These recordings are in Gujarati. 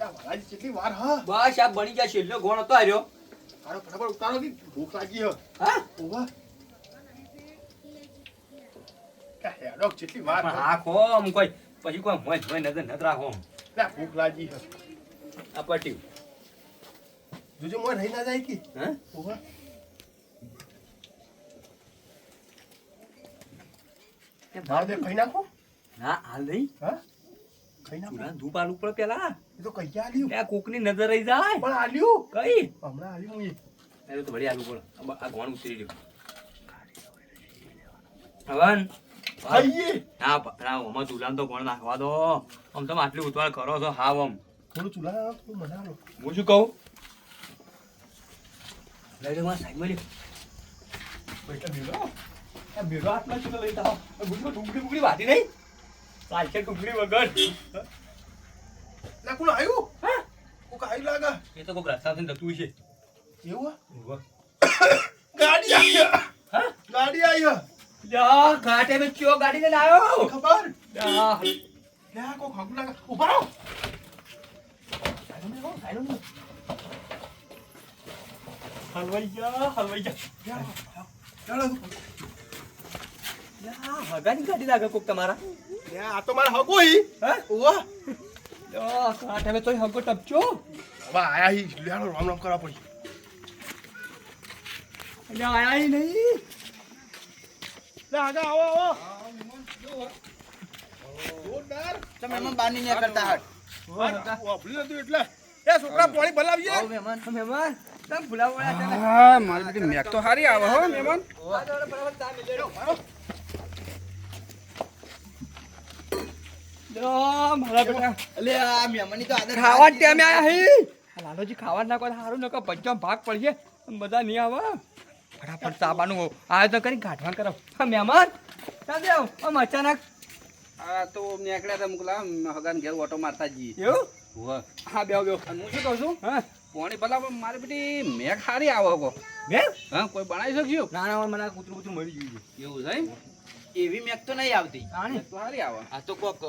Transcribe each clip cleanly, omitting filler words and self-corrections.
વાલાજી કેટલી વાર હા બસ આ બની જાય છેલ્લો ગોણ હતો આર્યો. તારો ફટાફટ ઉતારો કે ભૂખ લાગી હે હા ઓવા હેડો કેટલી વાર પણ હા કોમ કોઈ પછી કોઈ મોય નજર નત રાખો લે ભૂખ લાગી હે આ પટ્યું જોજો મોય રહી ના જાય કે હે ઓવા માર દે ખાઈ નાખો ના હાલ નહીં હા ખાઈ નાખો ચૂલા ધૂપ આલુ પડે પેલા એ તો કઈ આલ્યું ત્યાં કોકની નજર રહી જાય પણ આલ્યું કઈ હમણાં આલ્યું હું અરે તો વળી આલુ પડે આ ગોણ ઉતરી ગયો હવન ખાઈએ ના પકડા ઓમાં ચૂલામાં તો કોણ નાખવા દો આમ તમે આટલી ઉતવાળ કરો છો હાવ આમ થોડું ચૂલા થોડું મનાલો હું શું કહું લઈ લે મારા સાઈડમાં લે બેટા ભેગો આ ભેગો હાથમાં ચૂલો લઈ જાઓ ગુડમાં ડુંગળી વાટી નહીં ચાલશે ડુંગળી વગર લે કોણ આવ્યું હા કોક આવી લાગે એ તો કોક રસ્તાથી જતું છે એવું ઉભો. ગાડી આવી હા ગાડી આવી યા ઘાટે મેં ચો ગાડી લઈને આવ્યો ખબર યા લે કોક હગું લાગે ઉભા રહો હલવાઈ જા ચાલો યા હગાની ગાડી લાગે કોક તમારા લે આ તો મારા હગું હા ઓવા યા ઘાટે મેં તોય હગો ટપચો હવે આયા હી લેડો રામ રામ કરવા પડી યા આયા હી નહીં લે આગા આવો જોરદાર તમે એમાં બહાર નહીં નીકળતા હટ. વાપરી નતું એટલે એ છોકરા પાણી ભલાવીએ આવો મહેમાન. મહેમાન તમે ભૂલાવડા છે ને હા મારી બેટી મેક તો સારી આવે હો મહેમાન. મારા બેટા અલે આ મહેમાનની તો આદત ખાવા ટાઈમે આયા હી આ લાલોજી ખાવા ના કોઈ સારું નકો પંચમ ભાગ પડીએ બધા નહીં આવે ફટાફટ સાબાનું આયોજન કરી કાઢવા કરો હા મહેમાન ચાલ દેવ આમ અચાનક આ તો નીકળ્યા હતા મુકલા હગાન ઘેર ઓટો મારતા જઈએ. એવું હોવે. હા બેવ બેવ અને હું શું કહું છું હા પાણી ભલા પણ મારી બેટી મેક સારી આવે કો. બે હા કોઈ બનાવી શકશું ના ના મને આ કૂતરું કૂતરું મળી ગયું એવું છે એમ? એવી મેક તો નહીં આવતી. છે મેક તો સારી આવે. આ તો કોક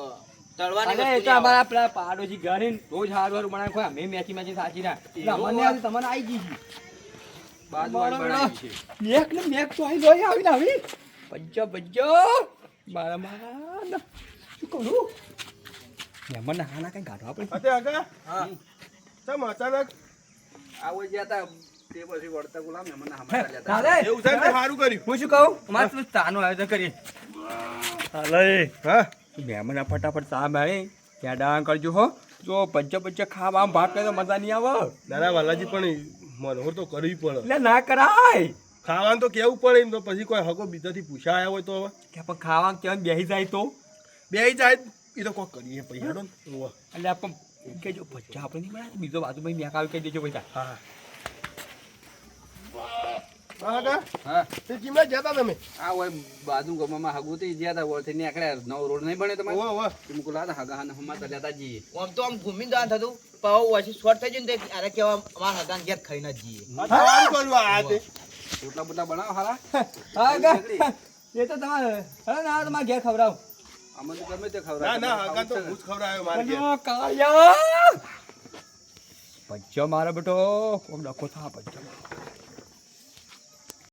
તળવાની અરે એ વસ્તુ તો અમારા પેલા પાડોશી ઘરે રોજ હારું હારું બનાવે કોઈ અમે મેચી મેચી સાચી ના એટલે અમને આવી તમને આવી ગઈ છે બાજુવાળી બનાવી છે. મેક ને મેક તો આવી જોઈ આવી ને આવી પંજો પંજો મારા મારા શું કરું મહેમાન હાના કઈ કાઢવા પડે અતે આગા હા ચમ અચાનક આવો ગયા હતા તે પછી વળતા ગુલામ મહેમાન હમાતા જતા. દાદા એવું છે તે સારું કર્યું હું શું કહું અમારે પેલું ચાનું આયોજન કરીએ હાલે હા મહેમાન ફટાફટ ચા મળે ત્યાં ડાંગ કરજો હો જો પંચો પંચો ખાવા આમ ભાગ કરે તો મજા નહીં આવે દાદા વાલાજી પણ મનોહર તો કરવી પડે એટલે ના કરાય ખાવાનું તો કેવું પડે એમ તો પછી કોઈ હગો બીજાથી પૂછા આવ્યા હોય તો હવે કે પણ ખાવા કેમ બેસી જાય તો બે જાય એ તો કોઈ કરીએ પૈસા હેડો ને ઓવા. એટલે આપણે કહેજો પૈસા આપણે નહીં મળે બીજો બાજુમાં મેં આવી કહી દેજો પૈસા હા હા આગા હા તે જીમડા જતા તમે આ હોય બાજુ ગામમાં હગું તો જ્યાં હતા વળથી નીકળ્યા નવો રોડ નહીં બને તમારે ઓવા ઓવા તે મુકુલા હતા હગા હાને હમાતા જતા જઈએ. આમ તો આમ ઘૂમીને જવાનું થતું પાવ પછી શોર્ટ થઈ ગયું ને તે અરે કેવા અમારા હગાન ઘેર ખાઈને જ જઈએ સારું કર્યું આ તે રોટલા બોટલા બનાવો હારા. હા ગા એ તો તમારે હવે ના તમારે ઘેર ખવડાવ અમે તો ગમે તે ના ખવડાવે. ના હગા તો હું જ ખવડાવ્યો મારે ઘેર. કાળિયા પંચો મારો બેટો કોમ ડખો થા પંચો